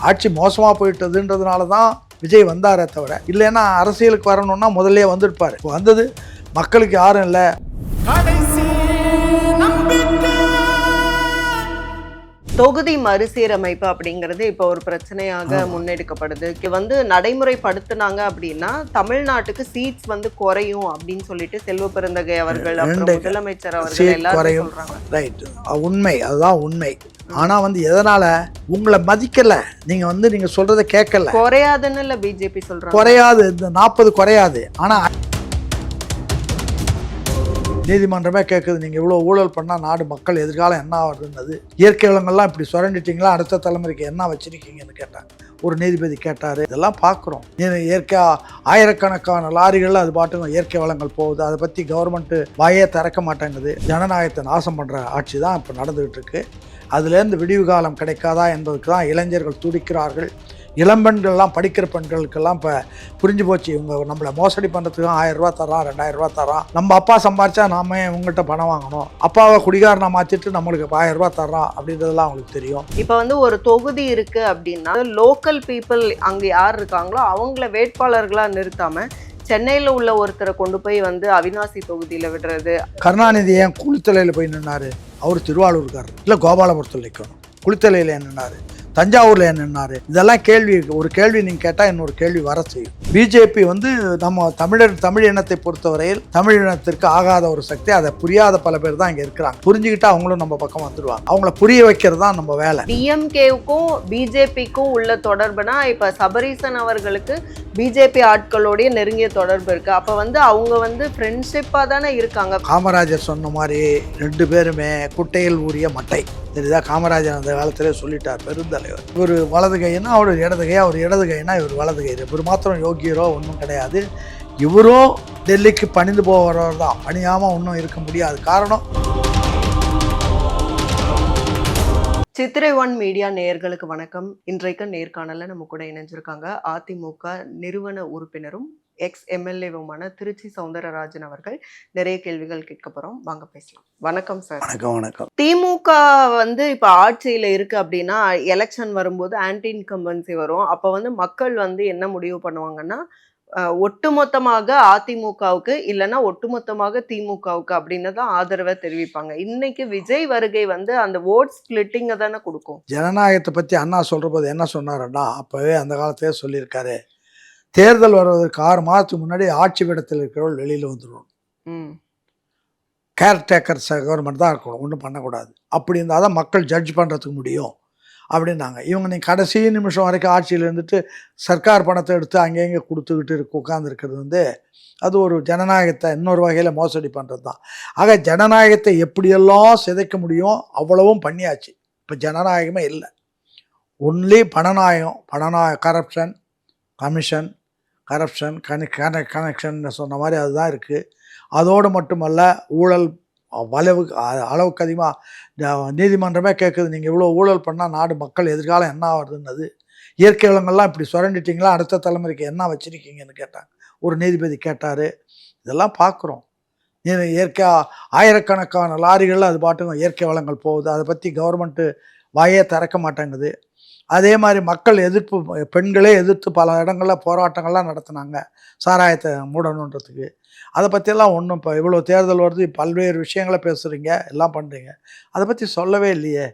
ஆட்சி மோசமாக போயிட்டதுன்றதுனால தான் விஜய் வந்தாரே தவிர, இல்லைன்னா அரசியலுக்கு வரணும்னா முதல்ல வந்திருப்பார். இப்போ வந்தது மக்களுக்கு யாரும் இல்லை. தொகுதி மறுசீரமைப்பு அப்படிங்கிறது இப்போ ஒரு பிரச்சனையாக முன்னெடுக்கப்படுது. நடைமுறைப்படுத்தினாங்க அப்படின்னா தமிழ்நாட்டுக்கு சீட்ஸ் குறையும் அப்படின்னு சொல்லிட்டு செல்வ பெருந்தகை அவர்கள், அப்புறம் முதலமைச்சர் அவர்கள் எல்லாரும் சொல்றாங்க. ரைட், உண்மை, அதுதான் உண்மை. ஆனா எதனால உங்களை மதிக்கல, நீங்க சொல்றதை கேட்கல. குறையாதுன்னு இல்ல பிஜேபி சொல்றாங்க. குறையாது, இந்த 40 குறையாது. ஆனா நீதிமன்றமே கேட்குது, நீங்கள் இவ்வளோ ஊழல் பண்ணால் நாடு மக்கள் எதிர்காலம் என்ன ஆகுதுன்னது. இயற்கை வளங்கள்லாம் இப்படி சுரண்டிட்டீங்களா, அடுத்த தலைமுறைக்கு என்ன வச்சுருக்கீங்கன்னு கேட்டாங்க. ஒரு நீதிபதி கேட்டார். இதெல்லாம் பார்க்குறோம். இயற்கையாக ஆயிரக்கணக்கான லாரிகளில் அது பாட்டுக்கும் இயற்கை வளங்கள் போகுது. அதை பற்றி கவர்மெண்ட்டு வாயே திறக்க மாட்டேங்குது. ஜனநாயகத்தை நாசம் பண்ணுற ஆட்சி தான் இப்போ நடந்துகிட்டு இருக்கு. அதுலேருந்து விடிவு காலம் கிடைக்காதா என்பதுக்கு தான் இளைஞர்கள் துடிக்கிறார்கள். இளம்பெண்கள்லாம், படிக்கிற பெண்களுக்கெல்லாம் இப்போ புரிஞ்சு போச்சு, இவங்க நம்மளை மோசடி பண்ணுறதுக்கு 1000 ரூபா தரான், 2000 ரூபா தரான். நம்ம அப்பா சம்பாரிச்சா நாம இவங்ககிட்ட பணம் வாங்கணும், அப்பாவை குடிகாரனை மாற்றிட்டு நம்மளுக்கு 1000 ரூபா தரான் அப்படின்றதுலாம் அவங்களுக்கு தெரியும். இப்போ ஒரு தொகுதி இருக்கு அப்படின்னா லோக்கல் பீப்புள் அங்கே யார் இருக்காங்களோ அவங்கள வேட்பாளர்களாக நிறுத்தாமல் சென்னையில் உள்ள ஒருத்தரை கொண்டு போய் அவினாசி தொகுதியில் விடுறது. கருணாநிதி ஏன் குளித்தலையில் போய் நின்னாரு? அவர் திருவாரூர்காரர், இல்லை கோபாலபுரத்தில் நிற்கணும். குளித்தலையில் ஏன் நின்னாரு? தஞ்சாவூரில் ஏன் நின்னாரு? இதெல்லாம் கேள்வி. ஒரு கேள்வி நீங்கள் கேட்டால் இன்னொரு கேள்வி வர செய்யும். பிஜேபி நம்ம தமிழ் இனத்தை பொறுத்தவரையில் தமிழ் இனத்திற்கு ஆகாத ஒரு சக்தி. அதை புரியாத பல பேர் தான் இங்கே இருக்கிறாங்க. புரிஞ்சுக்கிட்டா அவங்களும் நம்ம பக்கம் வந்துடுவாங்க. அவங்கள புரிய வைக்கிறது தான் நம்ம வேலை. டிஎம்கேவுக்கும் பிஜேபிக்கும் உள்ள தொடர்புனா, இப்போ சபரீசன் அவர்களுக்கு பிஜேபி ஆட்களோடைய நெருங்கிய தொடர்பு இருக்கு. அப்போ அவங்க ஃப்ரெண்ட்ஷிப்பாக தானே இருக்காங்க. காமராஜர் சொன்ன மாதிரி 2 பேருமே குட்டையில் ஊறிய மட்டை. சரிதா? காமராஜர் அந்த காலத்திலே சொல்லிட்டார், பெருந்தலைவர். இவர் வலது கைன்னா அவர் இடது கை, அவர் இடது கைனா இவர் வலது கை. இவர் மாத்திரம் யோகியரோ ஒன்றும் கிடையாது. இவரும் டெல்லிக்கு பணிந்து போகிறவர் தான். பணியாமல் ஒன்றும் இருக்க முடியாது. காரணம், சித்திரை 1 மீடியா நேயர்களுக்கு வணக்கம். இன்றைக்கு நேர்காணல நம்ம கூட இணைஞ்சிருக்காங்க அதிமுக நிறுவன உறுப்பினரும் எக்ஸ்-எம்எல்ஏவுமான திருச்சி சௌந்தரராஜன் அவர்கள். நிறைய கேள்விகள் கேட்க போறோம், வாங்க பேசலாம். வணக்கம் சார். வணக்கம். திமுக இப்ப ஆட்சியில இருக்கு அப்படின்னா, எலெக்ஷன் வரும்போது ஆன்டி இன்கம்பன்சி வரும். அப்ப மக்கள் என்ன முடிவு பண்ணுவாங்கன்னா, ஒட்டுமொத்தமாக அதிமுகவுக்கு இல்லைன்னா ஒட்டுமொத்தமாக திமுகவுக்கு அப்படின்னு தான் ஆதரவை தெரிவிப்பாங்க. இன்னைக்கு விஜய் வருகை அந்த ஓட் ஸ்பிளிட்டிங்கை தானே கொடுக்கும். ஜனநாயகத்தை பற்றி அண்ணா சொல்ற போது என்ன சொன்னாருன்னா, அப்பவே அந்த காலத்திலே சொல்லியிருக்காரு, தேர்தல் வருவதற்கு 6 மாதத்துக்கு முன்னாடி ஆட்சி விடத்தில் இருக்கிறவர்கள் வெளியில் வந்துடும். கேர்டேக்கர் கவர்மெண்ட் தான் இருக்கணும், ஒன்றும் பண்ணக்கூடாது. அப்படி இருந்தால் தான் மக்கள் ஜட்ஜ் பண்ணுறதுக்கு முடியும் அப்படின்னாங்க. இவங்க நீங்கள் கடைசி நிமிஷம் வரைக்கும் ஆட்சியில் இருந்துட்டு சர்க்கார் பணத்தை எடுத்து அங்கேங்கே கொடுத்துக்கிட்டு உட்காந்துருக்கிறது அது ஒரு ஜனநாயகத்தை இன்னொரு வகையில் மோசடி பண்ணுறது தான். ஆக ஜனநாயகத்தை எப்படியெல்லாம் சிதைக்க முடியும் அவ்வளவும் பண்ணியாச்சு. இப்போ ஜனநாயகமே இல்லை, ஒன்லி பணநாயகம். கரப்ஷன் கனெக்ஷன் சொன்ன மாதிரி அதுதான் இருக்குது. அதோடு மட்டுமல்ல, ஊழல் அளவுக்கு அதிகமாக. நீதிமன்றமே கேட்குது, நீங்கள் இவ்வளோ ஊழல் பண்ணால் நாடு மக்கள் எதிர்காலம் என்ன ஆகுதுன்னது. இயற்கை வளங்கள்லாம் இப்படி சுரண்டிட்டீங்களா, அடுத்த தலைமுறைக்கு என்ன வச்சுருக்கீங்கன்னு கேட்டாங்க. ஒரு நீதிபதி கேட்டார். இதெல்லாம் பார்க்குறோம். இயற்கையாக ஆயிரக்கணக்கான லாரிகளில் அது பாட்டுக்கும் இயற்கை வளங்கள் போகுது. அதை பற்றி கவர்மெண்ட்டு வாயே திறக்க மாட்டேங்குது. அதே மாதிரி மக்கள் எதிர்ப்பு, பெண்களே எதிர்த்து பல இடங்களில் போராட்டங்கள்லாம் நடத்தினாங்க சாராயத்தை மூடணுன்றதுக்கு. அதை பற்றியெல்லாம் ஒன்றும் இப்போ இவ்வளோ தேர்தல் வருது, பல்வேறு விஷயங்களை பேசுகிறீங்க, எல்லாம் பண்ணுறீங்க, அதை பற்றி சொல்லவே இல்லையே.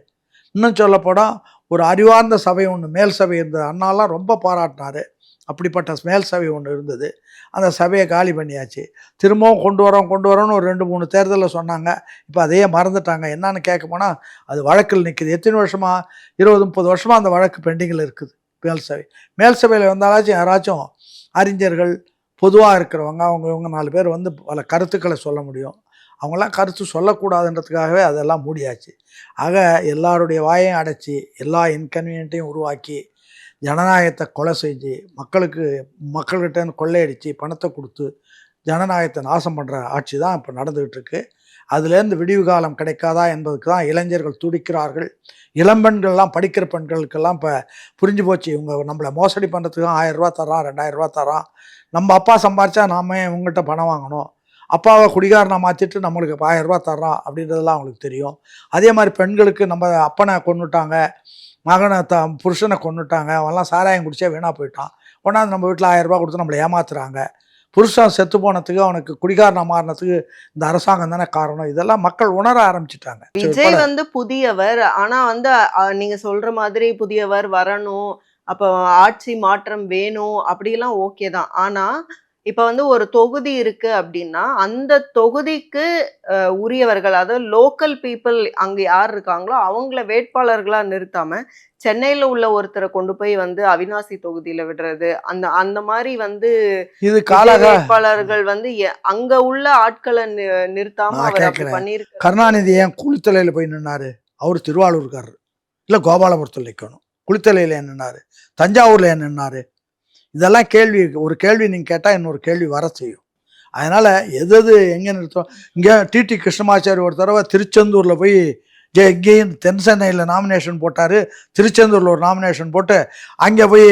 இன்னும் சொல்லப்போனால் ஒரு அறிவார்ந்த சபை ஒன்று, மேல் சபை இருந்தது. அண்ணாலாம் ரொம்ப பாராட்டினார். அப்படிப்பட்ட மேல் சபை ஒன்று இருந்தது. அந்த சபையை காலி பண்ணியாச்சு. திரும்பவும் கொண்டு வரோன்னு ஒரு 2-3 தேர்தலில் சொன்னாங்க. இப்போ அதையே மறந்துட்டாங்க. என்னான்னு கேட்க போனால் அது வழக்கில் நிற்குது. எத்தனை வருஷமாக, 20-30 வருஷமாக அந்த வழக்கு பெண்டிங்கில் இருக்குது. மேல் சபையில் வந்தாலாச்சும் யாராச்சும் அறிஞர்கள், பொதுவாக இருக்கிறவங்க, இவங்க 4 பேர் பல கருத்துக்களை சொல்ல முடியும். அவங்களாம் கருத்து சொல்லக்கூடாதுன்றதுக்காகவே அதெல்லாம் மூடியாச்சு. ஆக எல்லாருடைய வாயையும் அடைச்சி, எல்லா இன்கன்வீனியன்ட்டையும் உருவாக்கி, ஜனநாயகத்தை கொலை செஞ்சு, மக்கள்கிட்டேருந்து கொள்ளையடித்து பணத்தை கொடுத்து ஜனநாயகத்தை நாசம் பண்ணுற ஆட்சி தான் இப்போ நடந்துகிட்டு இருக்கு. அதுலேருந்து விடிவு காலம் கிடைக்காதா என்பதுக்கு தான் இளைஞர்கள் துடிக்கிறார்கள். இளம்பெண்கள்லாம், படிக்கிற பெண்களுக்கெல்லாம் இப்போ புரிஞ்சு போச்சு, இவங்க நம்மளை மோசடி பண்ணுறதுக்கு 1000 ரூபா தரான், 2000 ரூபா தரான். நம்ம அப்பா சம்பாரிச்சா நாம இவங்ககிட்ட பணம் வாங்கணும், அப்பாவை குடிகாரனை மாற்றிட்டு நம்மளுக்கு 1000 ரூபா தரான் அப்படின்றதெல்லாம் அவங்களுக்கு தெரியும். அதே மாதிரி பெண்களுக்கு நம்ம அப்பனை கொண்டுட்டாங்க, மகனை புருஷனை கொண்டுட்டாங்க, அவன்லாம் சாராயம் குடிச்சே வீணாக போயிட்டான், கொண்டாந்து நம்ம வீட்டில் 1000 ரூபாய் கொடுத்து நம்மளை ஏமாத்துறாங்க, புருஷன் செத்து போனதுக்கு அவனுக்கு குடிகாரனா மாறினதுக்கு இந்த அரசாங்கம் தானே காரணம். இதெல்லாம் மக்கள் உணர ஆரம்பிச்சிட்டாங்க. விஜய் வந்து புதியவர், ஆனா வந்து நீங்க சொல்ற மாதிரி புதியவர் வரணும், அப்ப ஆட்சி மாற்றம் வேணும் அப்படிலாம் ஓகே தான். ஆனா இப்ப வந்து ஒரு தொகுதி இருக்கு அப்படின்னா அந்த தொகுதிக்கு உரியவர்கள், அதாவது லோக்கல் பீப்புள் அங்க யார் இருக்காங்களோ அவங்கள வேட்பாளர்களா நிறுத்தாம சென்னையில உள்ள ஒருத்தரை கொண்டு போய் வந்து அவினாசி தொகுதியில விடுறது, அந்த அந்த மாதிரி வந்து இது வேட்பாளர்கள் வந்து அங்க உள்ள ஆட்களை நிறுத்தாம அவர் அப்படி பண்ணிருக்க. கருணாநிதி ஏன் குளித்தலையில போய் நின்னாரு? அவர் திருவாரூர்காரர், இல்ல கோபாலபுரத்தில் நிற்கணும். குளித்தலையில ஏன் நின்னாரு? தஞ்சாவூர்ல ஏன் நின்னாரு? இதெல்லாம் கேள்வி. ஒரு கேள்வி நீங்கள் கேட்டால் இன்னொரு கேள்வி வர செய்யும். அதனால் எது எங்கே நிறுத்தோம். இங்கே டிடி கிருஷ்ணமாச்சாரி ஒரு தடவை திருச்செந்தூரில் போய் எங்கேயும் தென் சென்னையில் நாமினேஷன் போட்டார், திருச்செந்தூரில் ஒரு நாமினேஷன் போட்டு அங்கே போய்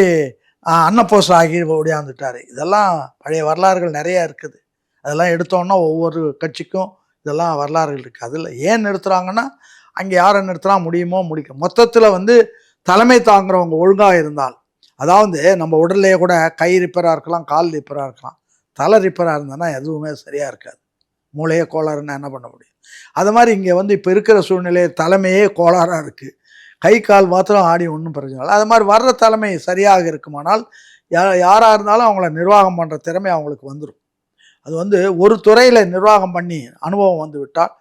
அன்னப்போஸ் ஆகி ஓடியாந்துட்டார். இதெல்லாம் பழைய வரலாறுகள் நிறையா இருக்குது. அதெல்லாம் எடுத்தோன்னா ஒவ்வொரு கட்சிக்கும் இதெல்லாம் வரலாறுகள் இருக்குது. அதில் ஏன் நிறுத்துகிறாங்கன்னா அங்கே யாரை நிறுத்தினா முடியுமோ முடிக்கும். மொத்தத்தில் வந்து தலைமை தாங்குறவங்க ஒழுங்காக இருந்தால், அதாவது நம்ம உடல்லையே கூட கை ரிப்பேராக இருக்கலாம், கால் ரிப்பேராக இருக்கலாம், தலை ரிப்பேராக இருந்ததுன்னா எதுவுமே சரியாக இருக்காது. மூளையே கோளாறுன்னா என்ன பண்ண முடியும்? அது மாதிரி இங்கே வந்து இப்போ இருக்கிற சூழ்நிலை தலைமையே கோளாறாக இருக்குது, கை கால் மாத்திரம் ஆடி ஒன்றும் பிரச்சனை இல்லை. அது மாதிரி வர்ற தலைமை சரியாக இருக்குமானால் யாராக இருந்தாலும் அவங்கள நிர்வாகம் பண்ணுற திறமை அவங்களுக்கு வந்துடும். அது வந்து ஒரு துறையில் நிர்வாகம் பண்ணி அனுபவம் வந்து விட்டால்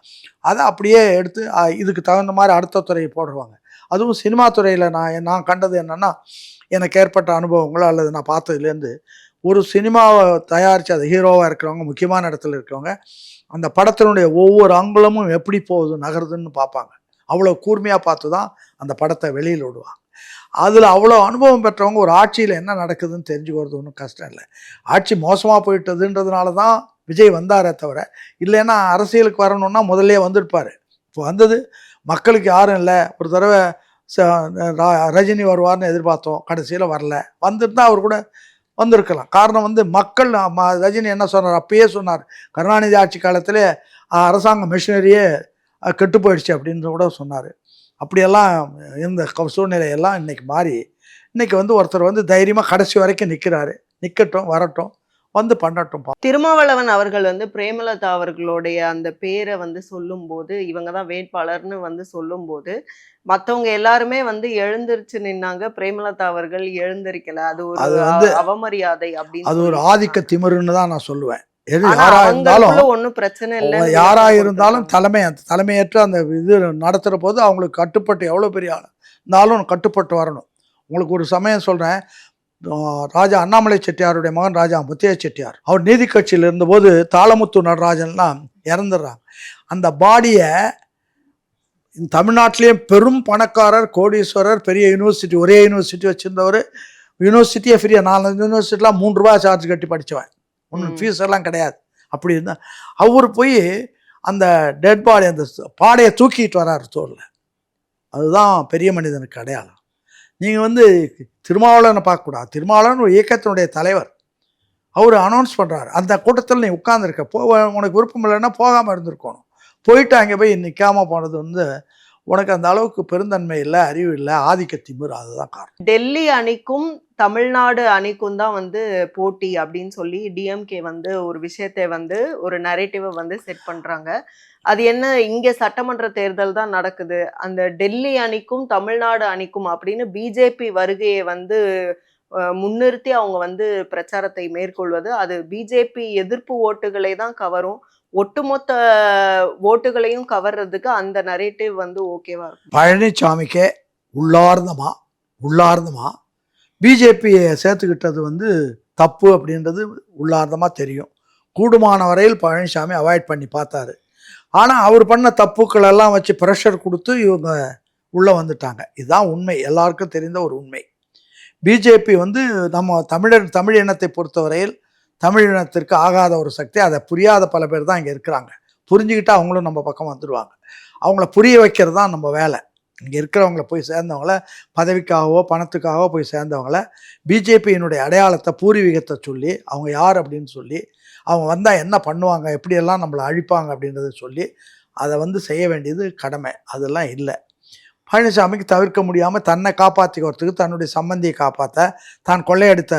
அதை அப்படியே எடுத்து இதுக்கு தகுந்த மாதிரி அடுத்த துறையை போடுவாங்க. அதுவும் சினிமா துறையில் நான் கண்டது என்னென்னா, எனக்கு ஏற்பட்ட அனுபவங்களோ அல்லது நான் பார்த்ததுலேருந்து, ஒரு சினிமாவை தயாரித்து அது ஹீரோவாக இருக்கிறவங்க, முக்கியமான இடத்துல இருக்கிறவங்க, அந்த படத்தினுடைய ஒவ்வொரு அங்குலமும் எப்படி போகுது நகருதுன்னு பார்ப்பாங்க. அவ்வளோ கூர்மையாக பார்த்து தான் அந்த படத்தை வெளியில் விடுவாங்க. அதில் அவ்வளோ அனுபவம் பெற்றவங்க ஒரு ஆட்சியில் என்ன நடக்குதுன்னு தெரிஞ்சுக்கிறது ஒன்றும் கஷ்டம் இல்லை. ஆட்சி மோசமாக போயிட்டதுன்றதுனால தான் விஜய் வந்தாரே தவிர, இல்லைன்னா அரசியலுக்கு வரணுன்னா முதல்லே வந்திருப்பார். இப்போ வந்தது மக்களுக்கு யாரும் இல்லை. ஒரு தடவை ரஜினி வருவார்னு எதிர்பார்த்தோம், கடைசியில் வரல. வந்துருந்தால் அவர் கூட வந்திருக்கலாம். காரணம் வந்து மக்கள், ரஜினி என்ன சொன்னார், அப்பயே சொன்னார், கருணாநிதி ஆட்சி காலத்திலே அரசாங்க மிஷினரியே கெட்டு போயிடுச்சு அப்படின்னு கூட சொன்னார். அப்படியெல்லாம் இருந்த சூழ்நிலையெல்லாம் இன்றைக்கி மாறி, இன்றைக்கி வந்து ஒருத்தர் வந்து தைரியமாக கடைசி வரைக்கும் நிற்கிறாரு. நிற்கட்டும், வரட்டும், வந்து பண்ணட்டும். திருமாவளவன் அவர்கள் வந்து பிரேமலதா அவர்களுடைய அந்த பேரை வந்து சொல்லும்போது, இவங்க தான் வேட்பாளர்னு வந்து சொல்லும்போது மற்றவங்க எல்லாருமே வந்து எழுந்திருச்சு நின்னாங்க, பிரேமலதா அவர்கள் எழுந்திருக்கல. அது ஒரு அவமரியாதை அப்படின்னு, அது ஒரு ஆதிக்க திமிருன்னு தான் நான் சொல்லுவேன். யாரா இருந்தாலும் ஒன்றும் பிரச்சனை இல்லை. யாரா இருந்தாலும் தலைமையேற்று அந்த இது நடத்துகிற போது அவங்களுக்கு கட்டுப்பட்டு, எவ்வளோ பெரிய ஆள் இருந்தாலும் கட்டுப்பட்டு வரணும். உங்களுக்கு ஒரு சமயம் சொல்கிறேன், ராஜா அண்ணாமலை செட்டியாருடைய மகன் ராஜா முத்தைய செட்டியார், அவர் நீதி கட்சியில் இருந்தபோது தாளமுத்து நடராஜன்லாம் இறந்துடுறாங்க. அந்த பாடியை தமிழ்நாட்டிலேயே பெரும் பணக்காரர், கோடீஸ்வரர், பெரிய யூனிவர்சிட்டி, ஒரே யூனிவர்சிட்டி வச்சுருந்தவர், யூனிவர்சிட்டியே ஃப்ரீயாக, 4 யூனிவர்சிட்டிலாம் 3 ரூபா சார்ஜ் கட்டி படித்தவன், ஒன்றும் ஃபீஸ் எல்லாம் கிடையாது. அப்படி இருந்தால் அவர் போய் அந்த டெட் பாடி, அந்த பாடையை தூக்கிட்டு வர்றார் தோளில். அதுதான் பெரிய மனிதனுக்கு அடையாளம். நீங்கள் வந்து திருமாவளவனை பார்க்கக்கூடாது. திருமாவளவன் ஒரு இயக்கத்தினுடைய தலைவர். அவர் அனௌன்ஸ் பண்ணுறாரு, அந்த கூட்டத்தில் நீ உட்கார்ந்துருக்க, உனக்கு விருப்பம் இல்லைன்னா போகாமல் இருந்திருக்கணும். போயிட்டு அங்கே போய் நிற்காமல் போனது வந்து உனக்கு அந்த அளவுக்கு பெருந்தன்மை இல்லை, அறிவு இல்லை, ஆதிக்க திமிர். அதுதான் காரணம். டெல்லி அணிக்கும் தமிழ்நாடு அணிக்கும் தான் வந்து போட்டி அப்படின்னு சொல்லி டிஎம்கே வந்து ஒரு விஷயத்தை வந்து ஒரு நரேட்டிவை வந்து செட் பண்ணுறாங்க. அது என்ன, இங்கே சட்டமன்ற தேர்தல் தான் நடக்குது, அந்த டெல்லி அணிக்கும் தமிழ்நாடு அணிக்கும் அப்படின்னு பிஜேபி வருகையை வந்து முன்னிறுத்தி அவங்க வந்து பிரச்சாரத்தை மேற்கொள்வது, அது பிஜேபி எதிர்ப்பு ஓட்டுகளை தான் கவரும். ஒட்டுமொத்த ஓட்டுகளையும் கவர்றதுக்கு அந்த நரேட்டிவ் வந்து ஓகேவா இருக்கும். பழனிசாமிக்கே உள்ளார்ந்தமா பிஜேபியை சேர்த்துக்கிட்டது வந்து தப்பு அப்படின்றது உள்ளார்ந்தமாக தெரியும். கூடுமான வரையில் பழனிசாமி அவாய்ட் பண்ணி பார்த்தாரு. ஆனால் அவர் பண்ண தப்புக்கள் எல்லாம் வச்சு ப்ரெஷர் கொடுத்து இவங்க உள்ளே வந்துட்டாங்க. இதுதான் உண்மை, எல்லாருக்கும் தெரிந்த ஒரு உண்மை. பிஜேபி வந்து நம்ம தமிழ் இனத்தை பொறுத்தவரையில் தமிழ் இனத்திற்கு ஆகாத ஒரு சக்தி. அதை புரியாத பல பேர் தான் இங்கே இருக்கிறாங்க. புரிஞ்சுக்கிட்டால் அவங்களும் நம்ம பக்கம் வந்துடுவாங்க. அவங்கள புரிய வைக்கிறது தான் நம்ம வேலை. இங்கே இருக்கிறவங்கள போய் சேர்ந்தவங்கள, பதவிக்காகவோ பணத்துக்காகவோ போய் சேர்ந்தவங்கள பிஜேபியினுடைய அடையாளத்தை, பூர்வீகத்தை சொல்லி, அவங்க யார் அப்படின்னு சொல்லி, அவங்க வந்தால் என்ன பண்ணுவாங்க, எப்படியெல்லாம் நம்மளை அழிப்பாங்க அப்படின்றத சொல்லி அதை வந்து செய்ய வேண்டியது கடமை. அதெல்லாம் இல்லை. பழனிசாமிக்கு தவிர்க்க முடியாமல் தன்னை காப்பாற்றிக்கிறதுக்கு, தன்னுடைய சம்பந்தியை காப்பாற்ற, தான் கொள்ளையடித்த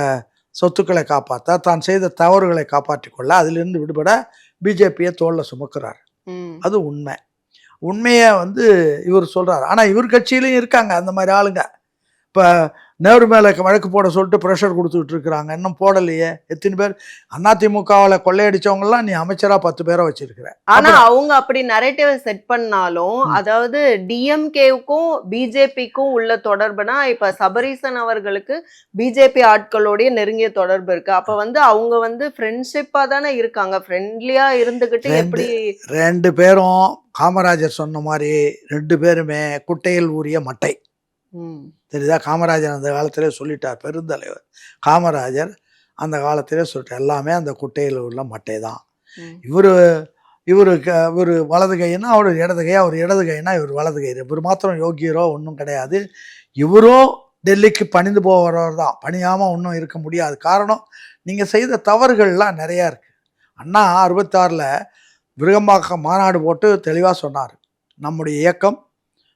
சொத்துக்களை காப்பாற்ற, தான் செய்த தவறுகளை காப்பாற்றிக் கொள்ள, அதிலிருந்து விடுபட பிஜேபியை தோளில் சுமக்கிறார். அது உண்மை. உண்மையை வந்து இவர் சொல்கிறார். ஆனால் இவர் கட்சியிலையும் இருக்காங்க அந்த மாதிரி ஆளுங்க. இப்போ நேரு மேலே வழக்கு போட சொல்லிட்டு ப்ரெஷர் கொடுத்துக்கிட்டு இருக்கிறாங்க. இன்னும் போடலையே. எத்தனை பேர் அதிமுகவில் கொள்ளையடிச்சவங்கலாம் நீ அமைச்சராக 10 பேரை வச்சிருக்கிற. ஆனா அவங்க அப்படி நரேட்டிவ் செட் பண்ணாலும், அதாவது டிஎம்கேவுக்கும் பிஜேபிக்கும் உள்ள தொடர்புனா, இப்ப சபரீசன் அவர்களுக்கு பிஜேபி ஆட்களோடய நெருங்கிய தொடர்பு இருக்கு. அப்ப வந்து அவங்க வந்து ஃப்ரெண்ட்ஷிப்பா தானே இருக்காங்க. ஃப்ரெண்ட்லியா இருந்துகிட்டு எப்படி 2 பேரும் காமராஜர் சொன்ன மாதிரி 2 பேருமே குட்டையில் ஊறிய மட்டை. தெரியுதா? காமராஜர் அந்த காலத்திலே சொல்லிட்டார். பெருந்தலைவர் காமராஜர் அந்த காலத்திலே சொல்லிட்டார், எல்லாமே அந்த குட்டையில் உள்ள மட்டை தான். இவர் வலது கைன்னா அவர் இடது கை, அவர் இடது கைன்னா இவர் வலது கை. இவர் மாத்திரம் யோகியரோ ஒன்றும் கிடையாது. இவரும் டெல்லிக்கு பணிந்து போகிறவர் தான். பணியாமல் ஒன்றும் இருக்க முடியாது. காரணம், நீங்கள் செய்த தவறுகள்லாம் நிறையா இருக்குது. அண்ணா 66 விருகம்பாக்கம் மாநாடு போட்டு தெளிவாக சொன்னார், நம்முடைய இயக்கம்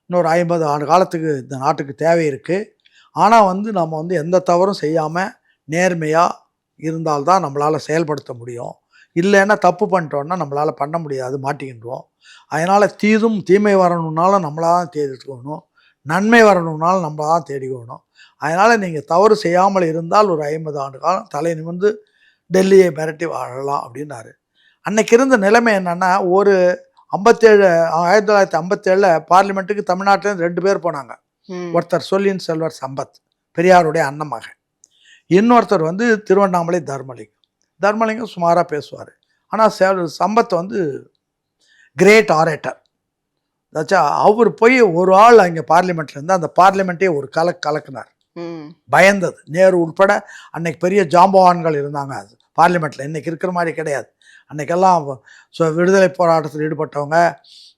இன்னொரு 50 ஆண்டு காலத்துக்கு இந்த நாட்டுக்கு தேவை இருக்குது. ஆனால் வந்து நம்ம வந்து எந்த தவறும் செய்யாமல் நேர்மையாக இருந்தால்தான் நம்மளால் செயல்படுத்த முடியும். இல்லைன்னா தப்பு பண்ணிட்டோன்னா நம்மளால் பண்ண முடியாது, மாட்டிக்கின்றோம். அதனால் தீமை வரணுன்னாலும் நம்மளாக தான் தேடிக்கணும், நன்மை வரணுன்னாலும் நம்மளாக தான் தேடிக்கணும். அதனால் நீங்கள் தவறு செய்யாமல் இருந்தால் ஒரு 50 ஆண்டு காலம் தலை நிமிர்ந்து டெல்லியை மிரட்டி வாழலாம் அப்படின்னாரு. அன்னைக்கு இருந்த நிலைமை என்னென்னா, ஒரு 1957 பார்லிமெண்ட்டுக்கு தமிழ்நாட்டிலேருந்து 2 பேர் போனாங்க. ஒருத்தர் சொல்லின் செல்வர் சம்பத், பெரியாருடைய அண்ணன் மகன். இன்னொருத்தர் வந்து திருவண்ணாமலை தர்மலிங்கம் சுமாராக பேசுவார். ஆனால் சம்பத் வந்து கிரேட் ஆரேட்டர். அதாச்சும் அவர் போய் ஒரு ஆள் அங்கே பார்லிமெண்ட்லேருந்து அந்த பார்லிமெண்ட்டே ஒரு கலக்குனார். பயந்தது. நேரு உட்பட அன்னைக்கு பெரிய ஜாம்பவான்கள் இருந்தாங்க அது பார்லிமெண்ட்டில். இன்றைக்கி இருக்கிற மாதிரி கிடையாது. அன்றைக்கெல்லாம் விடுதலை போராட்டத்தில் ஈடுபட்டவங்க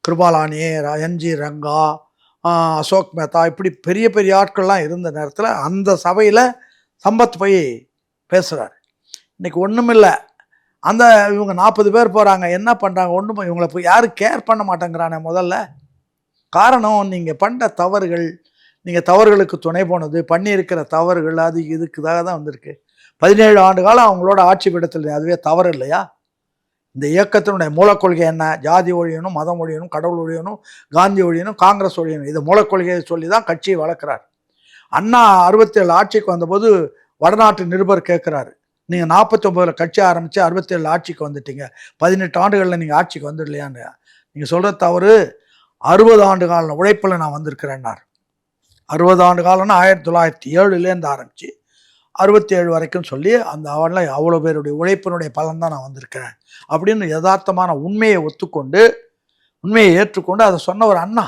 கிருபாலானி, என்ஜி ரங்கா, அசோக் மேத்தா, இப்படி பெரிய பெரிய ஆட்கள்லாம் இருந்த நேரத்தில் அந்த சபையில் சம்பத் போய் பேசுகிறார். இன்றைக்கி ஒன்றும் இல்லை. அந்த இவங்க 40 பேர் போகிறாங்க, என்ன பண்ணுறாங்க? ஒன்றும் இவங்களை போய் யாரும் கேர் பண்ண மாட்டேங்கிறானே. முதல்ல காரணம், நீங்கள் பண்ண தவறுகள், நீங்கள் தவறுகளுக்கு துணை போனது, பண்ணியிருக்கிற தவறுகள், அது இதுக்குதாக தான் வந்திருக்கு. 17 ஆண்டு காலம் அவங்களோட ஆட்சி பீடத்தில், அதுவே தவறு இல்லையா? இந்த இயக்கத்தினுடைய மூலக்கொள்கை என்ன? ஜாதி ஒழியணும், மதம் ஒழியணும், கடவுள் ஒழியணும், காந்தி ஒழியணும், காங்கிரஸ் ஒழியணும். இது மூலக்கொள்கையை சொல்லி தான் கட்சியை வளர்க்குறார். அண்ணா 67 ஆட்சிக்கு வந்தபோது வடநாட்டு நிருபர் கேட்குறாரு, நீங்கள் 49 கட்சி ஆரம்பித்து 67 ஆட்சிக்கு வந்துட்டீங்க, 18 ஆண்டுகளில் நீங்கள் ஆட்சிக்கு வந்துடலையான்னு. நீங்கள் சொல்கிற தவறு. 60 ஆண்டு கால உழைப்பில் நான் வந்திருக்கிறேன்னார். 60 ஆண்டு காலம்னா 1907 ஆரம்பித்து 67 வரைக்கும் சொல்லி அந்த அவனில் அவ்வளோ பேருடைய உழைப்பினுடைய பலன் தான் நான் வந்திருக்கிறேன் அப்படின்னு யதார்த்தமான உண்மையை ஒத்துக்கொண்டு, உண்மையை ஏற்றுக்கொண்டு அதை சொன்ன ஒரு அண்ணா.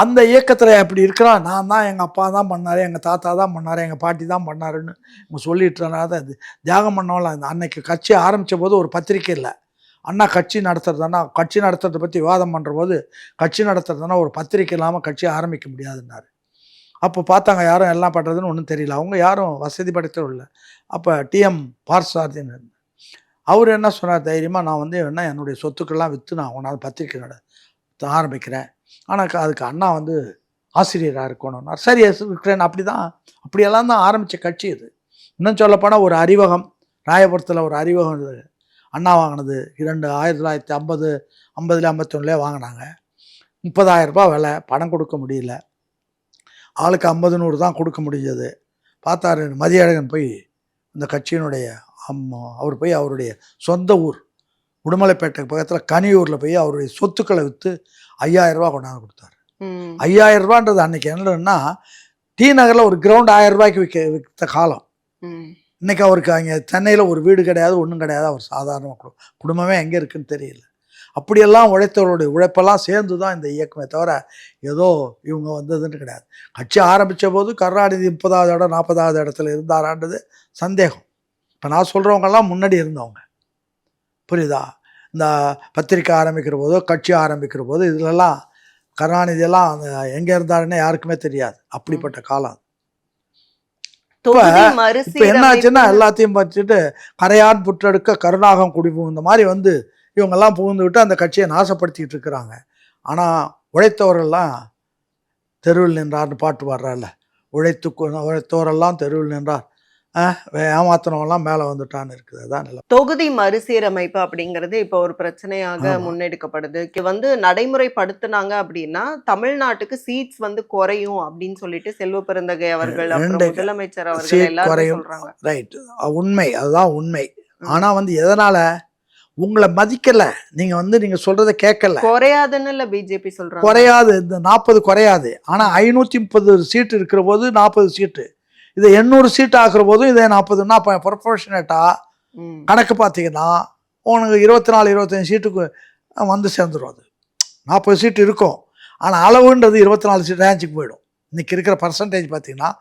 அந்த இயக்கத்தில் எப்படி இருக்கிறான், நான் தான், எங்கள் அப்பா தான் பண்ணார், எங்கள் தாத்தா தான் பண்ணார், எங்கள் பாட்டி தான் பண்ணாருன்னு இவங்க சொல்லிட்டுறனால தான் இது தியாகம் பண்ணவங்கள. அன்னைக்கு கட்சி ஆரம்பித்த போது ஒரு பத்திரிக்கை இல்லை. அண்ணா கட்சி நடத்துறதுன்னா, கட்சி நடத்துறதை பற்றி விவாதம் பண்ணுற போது, கட்சி நடத்துறதுன்னா ஒரு பத்திரிக்கை இல்லாமல் கட்சி ஆரம்பிக்க முடியாதுன்னாரு. அப்போ பார்த்தாங்க, யாரும் எல்லாம் பண்ணுறதுன்னு ஒன்றும் தெரியல. அவங்க யாரும் வசதி படைத்தவர்கள் இல்லை. அப்போ டிஎம் பார்சாரதின்னு அவர் என்ன சொன்னார் தைரியமாக, நான் வந்து என்ன என்னுடைய சொத்துக்கள்லாம் விற்று நான் உன்னால் பத்திரிக்கை ஆரம்பிக்கிறேன், ஆனால் அதுக்கு அண்ணா வந்து ஆசிரியராக இருக்கணும்னா. சரி இருக்கிறேன். அப்படியெல்லாம் தான் ஆரம்பித்த கட்சி இது. இன்னும் சொல்லப்போனால் ஒரு அறிவகம், ராயபுரத்தில் ஒரு அறிவகம் இது அண்ணா வாங்கினது 1950 51 வாங்கினாங்க. 30,000 ரூபாய் விலை, பணம் கொடுக்க முடியல. ஆளுக்கு 50 100 தான் கொடுக்க முடிஞ்சது. பார்த்தாரு மதியழகன் போய் இந்த கட்சியினுடைய அவர் போய் அவருடைய சொந்த ஊர் உடுமலைப்பேட்டை பக்கத்தில் கனியூரில் போய் அவருடைய சொத்துக்களை விற்று 5,000 ரூபா கொண்டாந்து கொடுத்தாரு. 5,000 ரூபான்றது அன்றைக்கி என்னன்னா, டி நகரில் ஒரு கிரவுண்ட் 1000 ரூபாய்க்கு விற்ற காலம். இன்றைக்கி அவருக்கு அங்கே சென்னையில் ஒரு வீடு கிடையாது, ஒன்றும் கிடையாது. அவர் சாதாரண குடும்பமே எங்கே இருக்குன்னு தெரியல. அப்படியெல்லாம் உழைத்தவர்களுடைய உழைப்பெல்லாம் சேர்ந்து தான் இந்த இயக்கமே தவிர ஏதோ இவங்க வந்ததுன்னு கிடையாது. கட்சி ஆரம்பித்த போது கருணாநிதி 30வது இடம் 40வது இடத்துல இருந்தாரான்றது சந்தேகம். இப்போ நான் சொல்கிறவங்கெல்லாம் முன்னாடி இருந்தவங்க, புரியுதா? இந்த பத்திரிக்கை ஆரம்பிக்கிற போதோ கட்சி ஆரம்பிக்கிற போது இதிலெல்லாம் கருணாநிதியெல்லாம் அந்த எங்கே இருந்தாருன்னு யாருக்குமே தெரியாது. அப்படிப்பட்ட காலம். இப்போ என்னாச்சுன்னா, எல்லாத்தையும் வச்சுட்டு கரையான் புற்றெடுக்க கருணாகம் குடிபோம் இந்த மாதிரி வந்து இவங்கெல்லாம் புகுந்து விட்டு அந்த கட்சியை நாசப்படுத்திக்கிட்டு இருக்கிறாங்க. ஆனால் உழைத்தவர்கள்லாம் தெருவில் நின்றார்னு பாட்டு பாடுறாருல, உழைத்தோரெல்லாம் தெருவில் நின்றார், ஏமாத்தினவெல்லாம் மேலே வந்துட்டான்னு இருக்குது. அதான் நிலம். தொகுதி மறுசீரமைப்பு அப்படிங்கிறது இப்போ ஒரு பிரச்சனையாக ஆமா. முன்னெடுக்கப்படுது. வந்து நடைமுறைப்படுத்துனாங்க அப்படின்னா தமிழ்நாட்டுக்கு சீட்ஸ் வந்து குறையும் அப்படின்னு சொல்லிட்டு செல்வ பெருந்தகை அவர்கள் அப்புறம் 2 முதலமைச்சர் அவர்கள் சீட் எல்லாரும் குறையும். சொல்றாங்க. ரைட், உண்மை, அதுதான் உண்மை. ஆனால் வந்து எதனால் உங்களை மதிக்கலை, நீங்கள் சொல்கிறத கேட்கல. குறையாதுன்னு இல்ல பிஜேபி சொல்றாங்க. குறையாது, இந்த 40 குறையாது. ஆனால் 530 சீட்டு இருக்கிற போது 40 சீட்டு, இதை 800 சீட்டு ஆக்குற போதும் இதே 40ன்னா இப்போ ப்ரொபோர்ஷனேட்டாக கணக்கு பார்த்தீங்கன்னா உனக்கு 24 25 சீட்டுக்கு வந்து சேர்ந்துடும். அது 40 சீட்டு இருக்கும், ஆனால் அளவுன்றது 24 சீட் ரேஞ்சுக்கு போயிடும். இன்றைக்கி இருக்கிற பர்சன்டேஜ் பார்த்தீங்கன்னா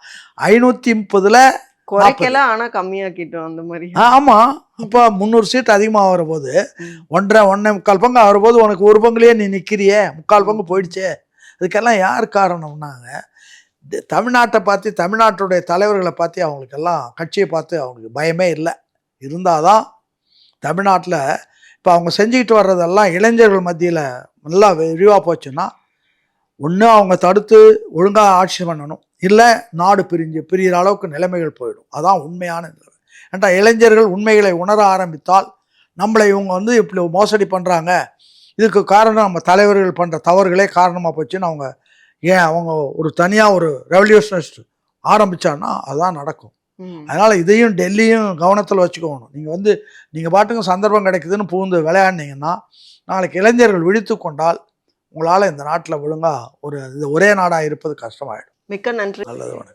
530ல் குறைக்கல, ஆனா கம்மியாக்கிட்டோம் அந்த மாதிரி. ஆமாம். அப்போ 300 சீட் அதிகமாக ஆகிற போது 1.25 பங்கு ஆகிற போது உனக்கு ஒரு பங்குலேயே நீ நிற்கிறியே, 3/4 பங்கு போயிடுச்சே. இதுக்கெல்லாம் யார் காரணம்னாங்க, தமிழ்நாட்டை பார்த்து, தமிழ்நாட்டுடைய தலைவர்களை பார்த்து, அவங்களுக்கெல்லாம் கட்சியை பார்த்து அவங்களுக்கு பயமே இல்லை. இருந்தால் தான் தமிழ்நாட்டில் இப்போ அவங்க செஞ்சுக்கிட்டு வர்றதெல்லாம் இளைஞர்கள் மத்தியில் நல்லா விரிவாக போச்சுன்னா, ஒன்று அவங்க தடுத்து ஒழுங்காக ஆட்சி பண்ணணும், இல்லை நாடு பிரிகிற அளவுக்கு நிலைமைகள் போயிடும். அதான் உண்மையான நிலைமை. ஏன்டா இளைஞர்கள் உண்மைகளை உணர ஆரம்பித்தால், நம்மளை இவங்க இப்படி மோசடி பண்ணுறாங்க, இதுக்கு காரணம் நம்ம தலைவர்கள் பண்ணுற தவறுகளே காரணமாக போச்சுன்னு அவங்க ஒரு தனியாக ஒரு ரெவல்யூஷனிஸ்ட் ஆரம்பித்தான்னா அதுதான் நடக்கும். அதனால் இதையும் டெல்லியும் கவனத்தில் வச்சுக்கணும். நீங்கள் பாட்டுக்கும் சந்தர்ப்பம் கிடைக்குதுன்னு புகுந்து விளையாடினீங்கன்னா, நாளைக்கு இளைஞர்கள் விழித்து கொண்டால் உங்களால் இந்த நாட்டில் ஒழுங்காக ஒரே நாடாக இருப்பது கஷ்டமாயிடும். மிக்க நன்றி. நல்லது. வணக்கம்.